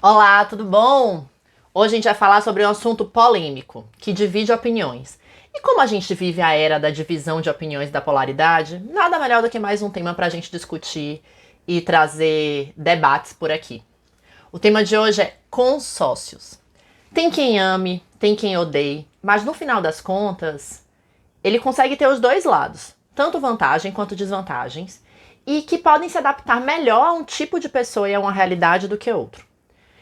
Olá, tudo bom? Hoje a gente vai falar sobre um assunto polêmico, que divide opiniões. E como a gente vive a era da divisão de opiniões e da polaridade, nada melhor do que mais um tema para a gente discutir e trazer debates por aqui. O tema de hoje é consórcios. Tem quem ame, tem quem odeie, mas no final das contas, ele consegue ter os dois lados, tanto vantagem quanto desvantagens, e que podem se adaptar melhor a um tipo de pessoa e a uma realidade do que outro.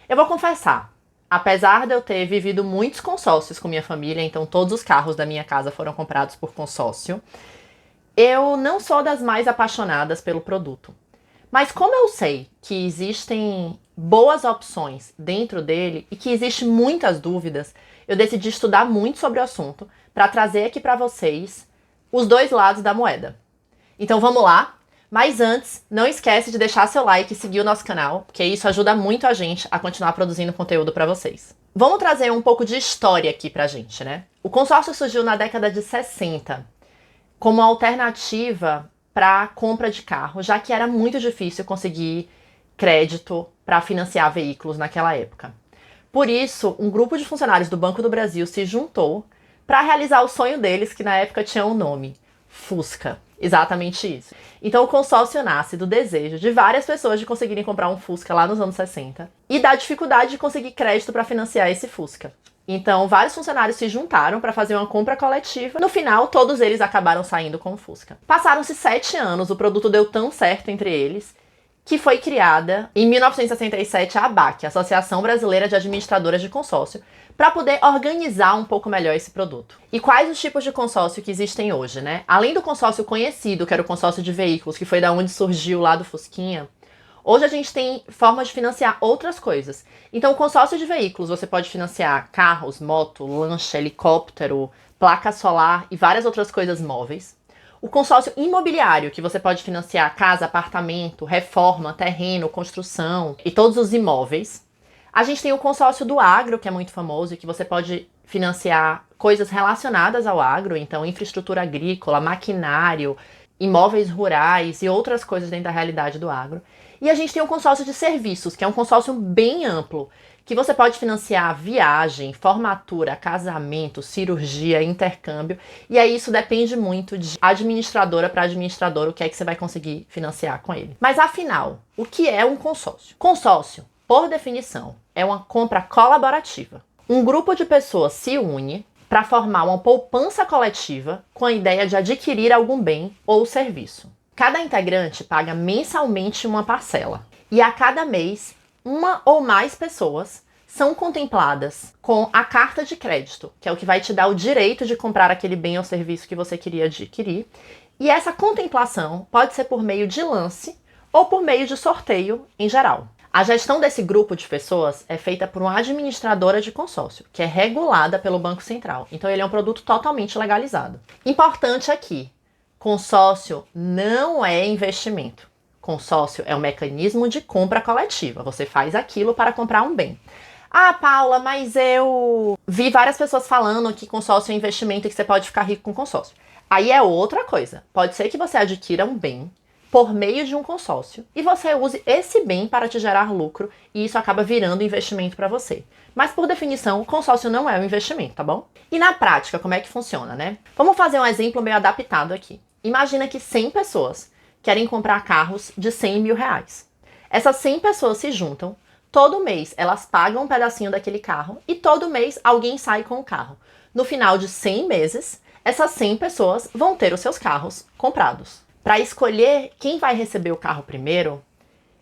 Eu vou confessar, apesar de eu ter vivido muitos consórcios com minha família, então todos os carros da minha casa foram comprados por consórcio, eu não sou das mais apaixonadas pelo produto. Mas como eu sei que existem boas opções dentro dele e que existem muitas dúvidas, eu decidi estudar muito sobre o assunto para trazer aqui para vocês os dois lados da moeda. Então vamos lá? Mas antes, não esquece de deixar seu like e seguir o nosso canal, porque isso ajuda muito a gente a continuar produzindo conteúdo para vocês. Vamos trazer um pouco de história aqui pra gente, né? O consórcio surgiu na década de 60 como alternativa para compra de carro, já que era muito difícil conseguir crédito para financiar veículos naquela época. Por isso, um grupo de funcionários do Banco do Brasil se juntou para realizar o sonho deles, que na época tinha um nome: Fusca. Exatamente isso. Então o consórcio nasce do desejo de várias pessoas de conseguirem comprar um Fusca lá nos anos 60 e da dificuldade de conseguir crédito para financiar esse Fusca. Então vários funcionários se juntaram para fazer uma compra coletiva. No final, todos eles acabaram saindo com o Fusca. Passaram-se 7 anos, o produto deu tão certo entre eles que foi criada em 1967 a ABAC, Associação Brasileira de Administradoras de Consórcio, para poder organizar um pouco melhor esse produto. E quais os tipos de consórcio que existem hoje, né? Além do consórcio conhecido, que era o consórcio de veículos, que foi da onde surgiu lá do Fusquinha, hoje a gente tem formas de financiar outras coisas. Então, o consórcio de veículos, você pode financiar carros, moto, lancha, helicóptero, placa solar e várias outras coisas móveis. O consórcio imobiliário, que você pode financiar casa, apartamento, reforma, terreno, construção e todos os imóveis. A gente tem o consórcio do agro, que é muito famoso, e que você pode financiar coisas relacionadas ao agro, então infraestrutura agrícola, maquinário, imóveis rurais e outras coisas dentro da realidade do agro. E a gente tem o consórcio de serviços, que é um consórcio bem amplo, que você pode financiar viagem, formatura, casamento, cirurgia, intercâmbio. E aí isso depende muito de administradora para administradora o que é que você vai conseguir financiar com ele. Mas afinal, o que é um consórcio? Consórcio, por definição, é uma compra colaborativa. Um grupo de pessoas se une para formar uma poupança coletiva com a ideia de adquirir algum bem ou serviço. Cada integrante paga mensalmente uma parcela e a cada mês uma ou mais pessoas são contempladas com a carta de crédito, que é o que vai te dar o direito de comprar aquele bem ou serviço que você queria adquirir. E essa contemplação pode ser por meio de lance ou por meio de sorteio em geral. A gestão desse grupo de pessoas é feita por uma administradora de consórcio, que é regulada pelo Banco Central. Então ele é um produto totalmente legalizado. Importante aqui, consórcio não é investimento. Consórcio é um mecanismo de compra coletiva. Você faz aquilo para comprar um bem. Ah, Paula, mas eu vi várias pessoas falando que consórcio é investimento e que você pode ficar rico com consórcio. Aí é outra coisa. Pode ser que você adquira um bem por meio de um consórcio e você use esse bem para te gerar lucro e isso acaba virando investimento para você. Mas por definição, consórcio não é um investimento, tá bom? E na prática, como é que funciona, né? Vamos fazer um exemplo meio adaptado aqui. Imagina que 100 pessoas querem comprar carros de 100 mil reais. Essas 100 pessoas se juntam, todo mês elas pagam um pedacinho daquele carro e todo mês alguém sai com o carro. No final de 100 meses, essas 100 pessoas vão ter os seus carros comprados. Para escolher quem vai receber o carro primeiro,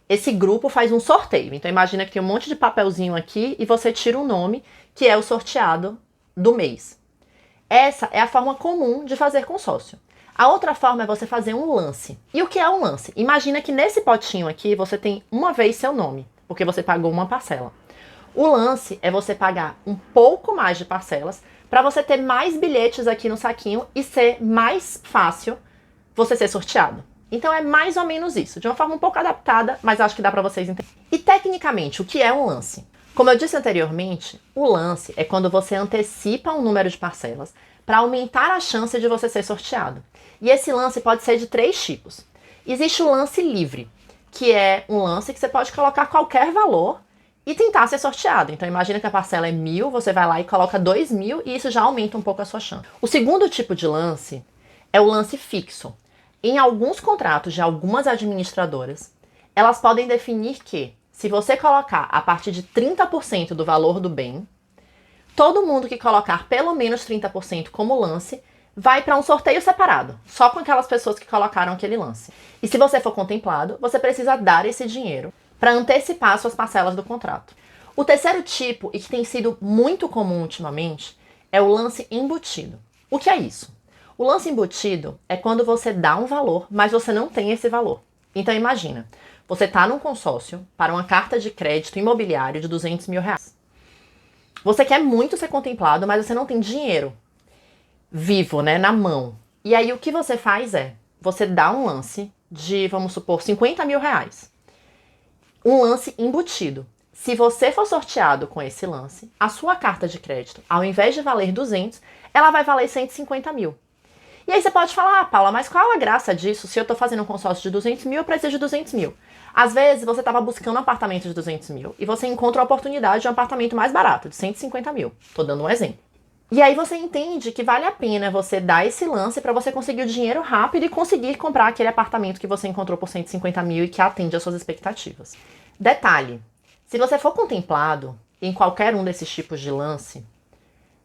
esse grupo faz um sorteio. Então imagina que tem um monte de papelzinho aqui e você tira um nome que é o sorteado do mês. Essa é a forma comum de fazer consórcio. A outra forma é você fazer um lance. E o que é um lance? Imagina que nesse potinho aqui você tem uma vez seu nome, porque você pagou uma parcela. O lance é você pagar um pouco mais de parcelas para você ter mais bilhetes aqui no saquinho e ser mais fácil você ser sorteado. Então é mais ou menos isso, de uma forma um pouco adaptada, mas acho que dá para vocês entenderem. E tecnicamente, o que é um lance? Como eu disse anteriormente, o lance é quando você antecipa um número de parcelas para aumentar a chance de você ser sorteado. E esse lance pode ser de 3 tipos. Existe o lance livre, que é um lance que você pode colocar qualquer valor e tentar ser sorteado. Então imagina que a parcela é 1.000, você vai lá e coloca 2.000 e isso já aumenta um pouco a sua chance. O segundo tipo de lance é o lance fixo. Em alguns contratos de algumas administradoras, elas podem definir que, se você colocar a partir de 30% do valor do bem, todo mundo que colocar pelo menos 30% como lance vai para um sorteio separado, só com aquelas pessoas que colocaram aquele lance. E se você for contemplado, você precisa dar esse dinheiro para antecipar suas parcelas do contrato. O terceiro tipo, e que tem sido muito comum ultimamente, é o lance embutido. O que é isso? O lance embutido é quando você dá um valor, mas você não tem esse valor. Então imagina, você está num consórcio para uma carta de crédito imobiliário de 200 mil reais. Você quer muito ser contemplado, mas você não tem dinheiro vivo, né, na mão. E aí o que você faz é, você dá um lance de, vamos supor, 50 mil reais. Um lance embutido. Se você for sorteado com esse lance, a sua carta de crédito, ao invés de valer 200, ela vai valer 150 mil. E aí você pode falar, Paula, mas qual a graça disso? Se eu tô fazendo um consórcio de 200 mil, eu preciso de 200 mil. Às vezes você estava buscando um apartamento de 200 mil e você encontra a oportunidade de um apartamento mais barato, de 150 mil. Tô dando um exemplo. E aí você entende que vale a pena você dar esse lance para você conseguir o dinheiro rápido e conseguir comprar aquele apartamento que você encontrou por 150 mil e que atende às suas expectativas. Detalhe, se você for contemplado em qualquer um desses tipos de lance,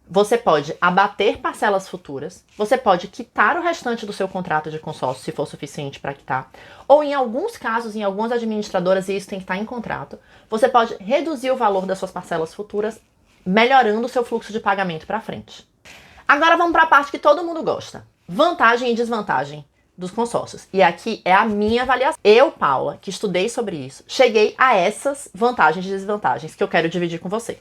você pode abater parcelas futuras, você pode quitar o restante do seu contrato de consórcio, se for suficiente para quitar, ou em alguns casos, em algumas administradoras, e isso tem que estar em contrato, você pode reduzir o valor das suas parcelas futuras, melhorando o seu fluxo de pagamento para frente. Agora vamos para a parte que todo mundo gosta, vantagem e desvantagem dos consórcios. E aqui é a minha avaliação. Eu, Paula, que estudei sobre isso, cheguei a essas vantagens e desvantagens que eu quero dividir com você.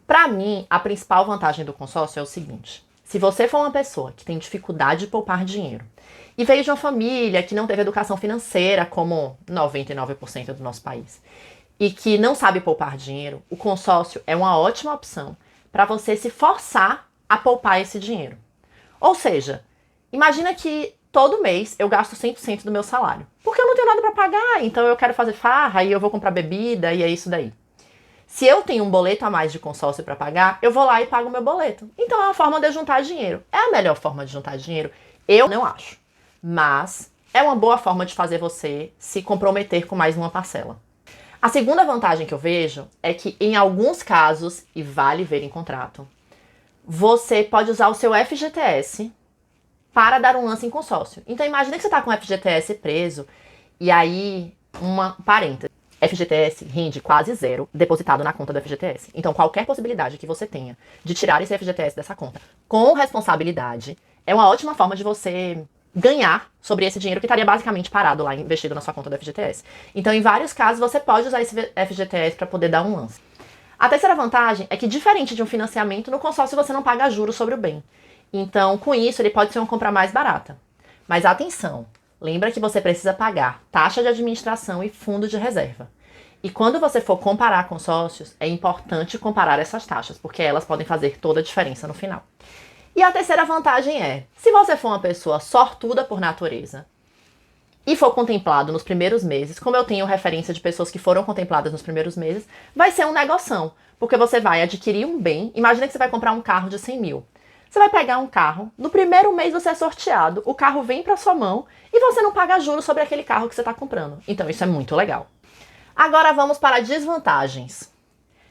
Para mim, a principal vantagem do consórcio é o seguinte: se você for uma pessoa que tem dificuldade de poupar dinheiro e veio de uma família que não teve educação financeira, como 99% do nosso país, e que não sabe poupar dinheiro, o consórcio é uma ótima opção para você se forçar a poupar esse dinheiro. Ou seja, imagina que todo mês eu gasto 100% do meu salário, porque eu não tenho nada para pagar, então eu quero fazer farra e eu vou comprar bebida e é isso daí. Se eu tenho um boleto a mais de consórcio para pagar, eu vou lá e pago o meu boleto. Então é uma forma de juntar dinheiro. É a melhor forma de juntar dinheiro? Eu não acho. Mas é uma boa forma de fazer você se comprometer com mais uma parcela. A segunda vantagem que eu vejo é que em alguns casos, e vale ver em contrato, você pode usar o seu FGTS para dar um lance em consórcio. Então imagina que você está com o FGTS preso e aí, uma parêntese. FGTS rende quase zero depositado na conta do FGTS. Então, qualquer possibilidade que você tenha de tirar esse FGTS dessa conta com responsabilidade é uma ótima forma de você ganhar sobre esse dinheiro que estaria basicamente parado lá, investido na sua conta do FGTS. Então, em vários casos, você pode usar esse FGTS para poder dar um lance. A terceira vantagem é que, diferente de um financiamento, no consórcio você não paga juros sobre o bem. Então, com isso, ele pode ser uma compra mais barata. Mas atenção! Lembra que você precisa pagar taxa de administração e fundo de reserva. E quando você for comparar consórcios, é importante comparar essas taxas, porque elas podem fazer toda a diferença no final. E a terceira vantagem é, se você for uma pessoa sortuda por natureza e for contemplado nos primeiros meses, como eu tenho referência de pessoas que foram contempladas nos primeiros meses, vai ser um negoção, porque você vai adquirir um bem. Imagina que você vai comprar um carro de 100 mil. Você vai pegar um carro, no primeiro mês você é sorteado, o carro vem para sua mão e você não paga juros sobre aquele carro que você está comprando. Então isso é muito legal. Agora vamos para desvantagens.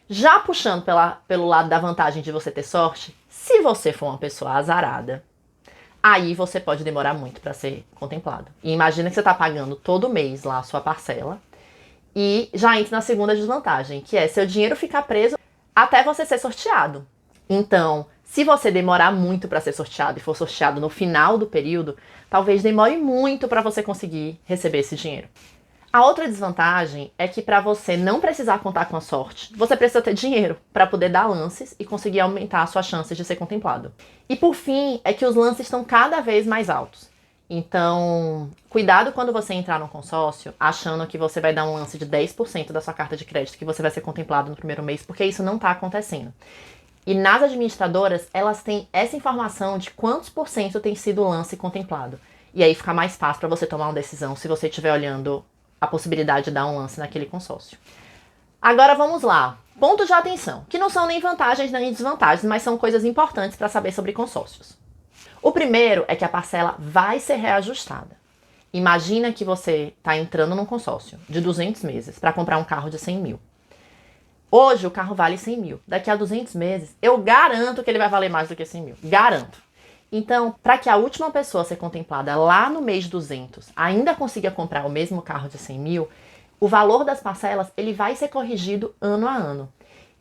Já puxando pelo lado da vantagem de você ter sorte, se você for uma pessoa azarada, aí você pode demorar muito para ser contemplado. E imagina que você está pagando todo mês lá a sua parcela e já entra na segunda desvantagem, que é seu dinheiro ficar preso até você ser sorteado. Então, se você demorar muito para ser sorteado e for sorteado no final do período, talvez demore muito para você conseguir receber esse dinheiro. A outra desvantagem é que para você não precisar contar com a sorte, você precisa ter dinheiro para poder dar lances e conseguir aumentar as suas chances de ser contemplado. E por fim, é que os lances estão cada vez mais altos. Então, cuidado quando você entrar no consórcio achando que você vai dar um lance de 10% da sua carta de crédito que você vai ser contemplado no primeiro mês, porque isso não está acontecendo. E nas administradoras, elas têm essa informação de quantos por cento tem sido o lance contemplado. E aí fica mais fácil para você tomar uma decisão se você estiver olhando a possibilidade de dar um lance naquele consórcio. Agora vamos lá. Pontos de atenção, que não são nem vantagens nem desvantagens, mas são coisas importantes para saber sobre consórcios. O primeiro é que a parcela vai ser reajustada. Imagina que você está entrando num consórcio de 200 meses para comprar um carro de 100 mil. Hoje o carro vale 100 mil. Daqui a 200 meses, eu garanto que ele vai valer mais do que 100 mil. Garanto. Então, para que a última pessoa a ser contemplada lá no mês 200 ainda consiga comprar o mesmo carro de 100 mil, o valor das parcelas ele vai ser corrigido ano a ano.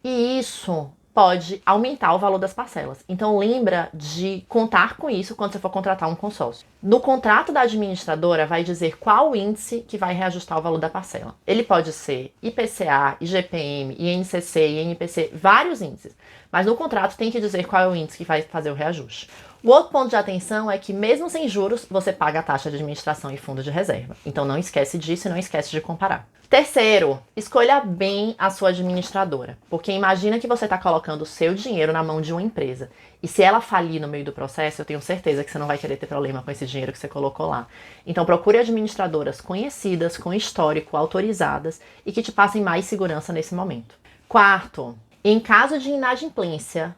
E isso pode aumentar o valor das parcelas. Então lembra de contar com isso quando você for contratar um consórcio. No contrato da administradora vai dizer qual índice que vai reajustar o valor da parcela. Ele pode ser IPCA, IGPM, INCC, INPC, vários índices. Mas no contrato tem que dizer qual é o índice que vai fazer o reajuste. O outro ponto de atenção é que mesmo sem juros, você paga a taxa de administração e fundo de reserva. Então não esquece disso e não esquece de comparar. Terceiro, escolha bem a sua administradora, porque imagina que você está colocando o seu dinheiro na mão de uma empresa e se ela falir no meio do processo, eu tenho certeza que você não vai querer ter problema com esse dinheiro que você colocou lá. Então procure administradoras conhecidas, com histórico, autorizadas e que te passem mais segurança nesse momento. Quarto, em caso de inadimplência,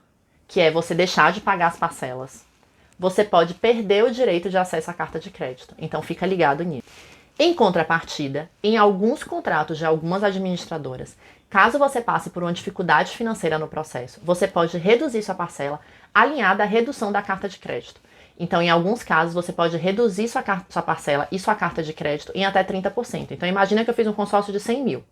que é você deixar de pagar as parcelas, você pode perder o direito de acesso à carta de crédito, então fica ligado nisso. Em contrapartida, em alguns contratos de algumas administradoras, caso você passe por uma dificuldade financeira no processo, você pode reduzir sua parcela alinhada à redução da carta de crédito. Então, em alguns casos, você pode reduzir sua parcela e sua carta de crédito em até 30%. Então, imagina que eu fiz um consórcio de 100 mil.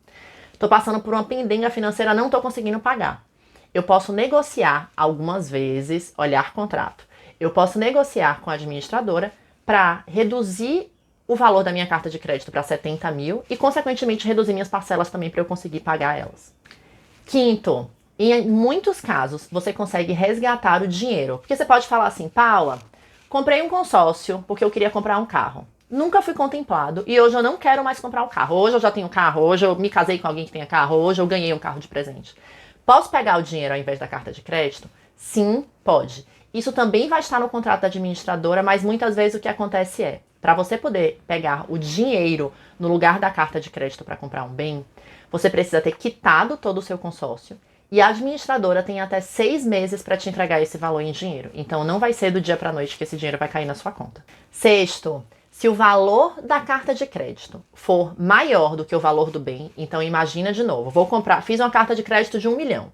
Estou passando por uma pendenga financeira, não estou conseguindo pagar. Eu posso negociar algumas vezes, olhar contrato. Eu posso negociar com a administradora para reduzir o valor da minha carta de crédito para 70 mil e, consequentemente, reduzir minhas parcelas também para eu conseguir pagar elas. Quinto, em muitos casos, você consegue resgatar o dinheiro. Porque você pode falar assim, Paula, comprei um consórcio porque eu queria comprar um carro. Nunca fui contemplado e hoje eu não quero mais comprar um carro. Hoje eu já tenho carro, hoje eu me casei com alguém que tenha carro, hoje eu ganhei um carro de presente. Posso pegar o dinheiro ao invés da carta de crédito? Sim, pode. Isso também vai estar no contrato da administradora, mas muitas vezes o que acontece é, para você poder pegar o dinheiro no lugar da carta de crédito para comprar um bem, você precisa ter quitado todo o seu consórcio e a administradora tem até 6 meses para te entregar esse valor em dinheiro. Então não vai ser do dia para a noite que esse dinheiro vai cair na sua conta. Sexto, se o valor da carta de crédito for maior do que o valor do bem, então imagina de novo, fiz uma carta de crédito de 1 milhão,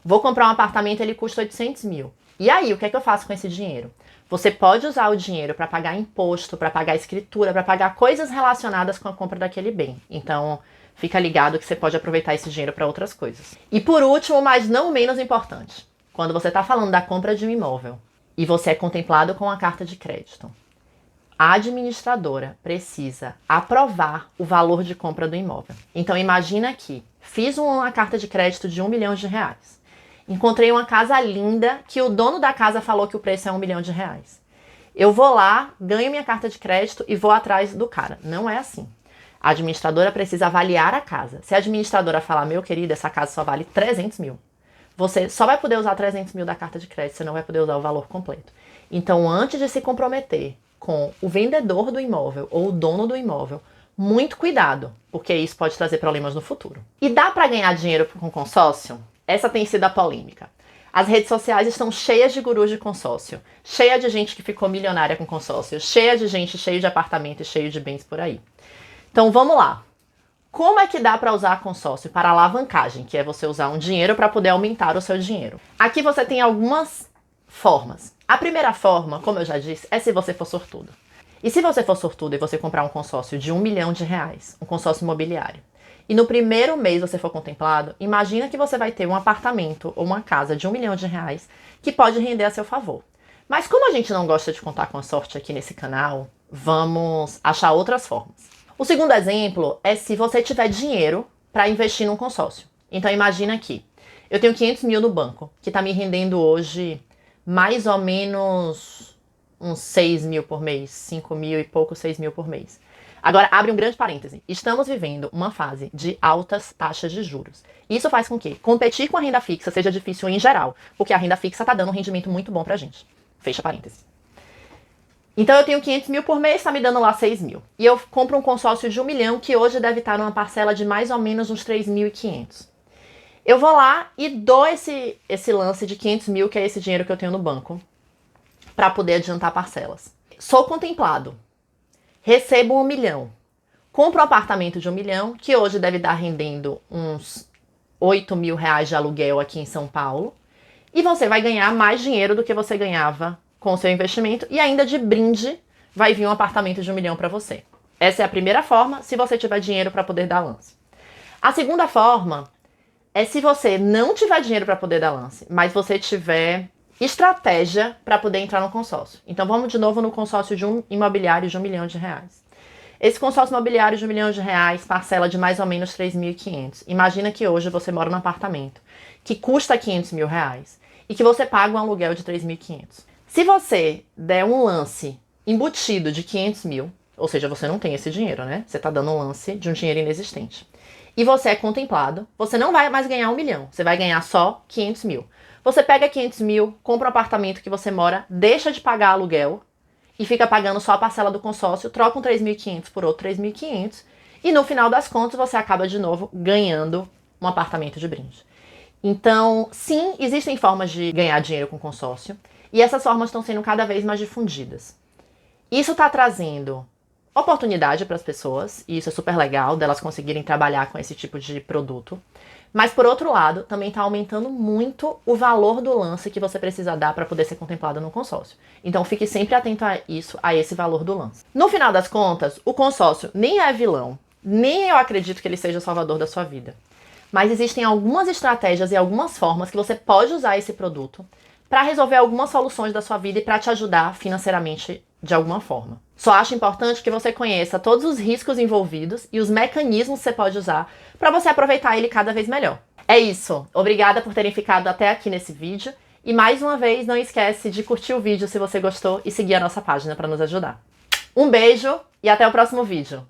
vou comprar um apartamento, ele custa 800 mil. E aí, o que é que eu faço com esse dinheiro? Você pode usar o dinheiro para pagar imposto, para pagar escritura, para pagar coisas relacionadas com a compra daquele bem. Então, fica ligado que você pode aproveitar esse dinheiro para outras coisas. E por último, mas não menos importante, quando você está falando da compra de um imóvel e você é contemplado com a carta de crédito, a administradora precisa aprovar o valor de compra do imóvel. Então, imagina que fiz uma carta de crédito de R$1 milhão. Encontrei uma casa linda que o dono da casa falou que o preço é R$1 milhão. Eu vou lá, ganho minha carta de crédito e vou atrás do cara. Não é assim. A administradora precisa avaliar a casa. Se a administradora falar, meu querido, essa casa só vale 300 mil, você só vai poder usar 300 mil da carta de crédito, você não vai poder usar o valor completo. Então, antes de se comprometer com o vendedor do imóvel ou o dono do imóvel, muito cuidado, porque isso pode trazer problemas no futuro. E dá para ganhar dinheiro com consórcio? Essa tem sido a polêmica. As redes sociais estão cheias de gurus de consórcio, cheia de gente que ficou milionária com consórcio, cheia de gente cheio de apartamento e cheio de bens por aí. Então vamos lá. Como é que dá para usar consórcio para alavancagem, que é você usar um dinheiro para poder aumentar o seu dinheiro? Aqui você tem algumas formas. A primeira forma, como eu já disse, é se você for sortudo. E se você for sortudo e você comprar um consórcio de R$1 milhão, um consórcio imobiliário, e no primeiro mês você for contemplado, imagina que você vai ter um apartamento ou uma casa de R$1 milhão que pode render a seu favor. Mas como a gente não gosta de contar com a sorte aqui nesse canal, vamos achar outras formas. O segundo exemplo é se você tiver dinheiro para investir num consórcio. Então imagina que eu tenho 500 mil no banco, que está me rendendo hoje mais ou menos uns 6 mil por mês, 5 mil e pouco, 6 mil por mês. Agora, abre um grande parêntese. Estamos vivendo uma fase de altas taxas de juros. Isso faz com que competir com a renda fixa seja difícil em geral, porque a renda fixa está dando um rendimento muito bom pra gente. Fecha parêntese. Então, eu tenho 500 mil por mês, está me dando lá 6 mil. E eu compro um consórcio de R$1 milhão, que hoje deve estar numa parcela de mais ou menos uns 3.500. Eu vou lá e dou esse lance de 500 mil, que é esse dinheiro que eu tenho no banco, para poder adiantar parcelas. Sou contemplado. Recebo 1 milhão. Compro um apartamento de 1 milhão, que hoje deve estar rendendo uns 8 mil reais de aluguel aqui em São Paulo. E você vai ganhar mais dinheiro do que você ganhava com o seu investimento. E ainda de brinde vai vir um apartamento de 1 milhão para você. Essa é a primeira forma, se você tiver dinheiro para poder dar lance. A segunda forma é se você não tiver dinheiro para poder dar lance, mas você tiver estratégia para poder entrar no consórcio. Então vamos de novo no consórcio de um imobiliário de 1 milhão de reais. Esse consórcio imobiliário de 1 milhão de reais parcela de mais ou menos 3.500. Imagina que hoje você mora num apartamento que custa 500 mil reais e que você paga um aluguel de 3.500. Se você der um lance embutido de 500 mil, ou seja, você não tem esse dinheiro, né? Você está dando um lance de um dinheiro inexistente. E você é contemplado, você não vai mais ganhar 1 milhão, você vai ganhar só 500 mil. Você pega 500 mil, compra um apartamento que você mora, deixa de pagar aluguel e fica pagando só a parcela do consórcio, troca um 3.500 por outro 3.500 e no final das contas você acaba de novo ganhando um apartamento de brinde. Então, sim, existem formas de ganhar dinheiro com consórcio e essas formas estão sendo cada vez mais difundidas. Isso está trazendo oportunidade para as pessoas, e isso é super legal, delas conseguirem trabalhar com esse tipo de produto. Mas, por outro lado, também está aumentando muito o valor do lance que você precisa dar para poder ser contemplado no consórcio. Então, fique sempre atento a isso, a esse valor do lance. No final das contas, o consórcio nem é vilão, nem eu acredito que ele seja o salvador da sua vida. Mas existem algumas estratégias e algumas formas que você pode usar esse produto para resolver algumas soluções da sua vida e para te ajudar financeiramente de alguma forma. Só acho importante que você conheça todos os riscos envolvidos e os mecanismos que você pode usar para você aproveitar ele cada vez melhor. É isso. Obrigada por terem ficado até aqui nesse vídeo. E mais uma vez, não esquece de curtir o vídeo se você gostou e seguir a nossa página para nos ajudar. Um beijo e até o próximo vídeo.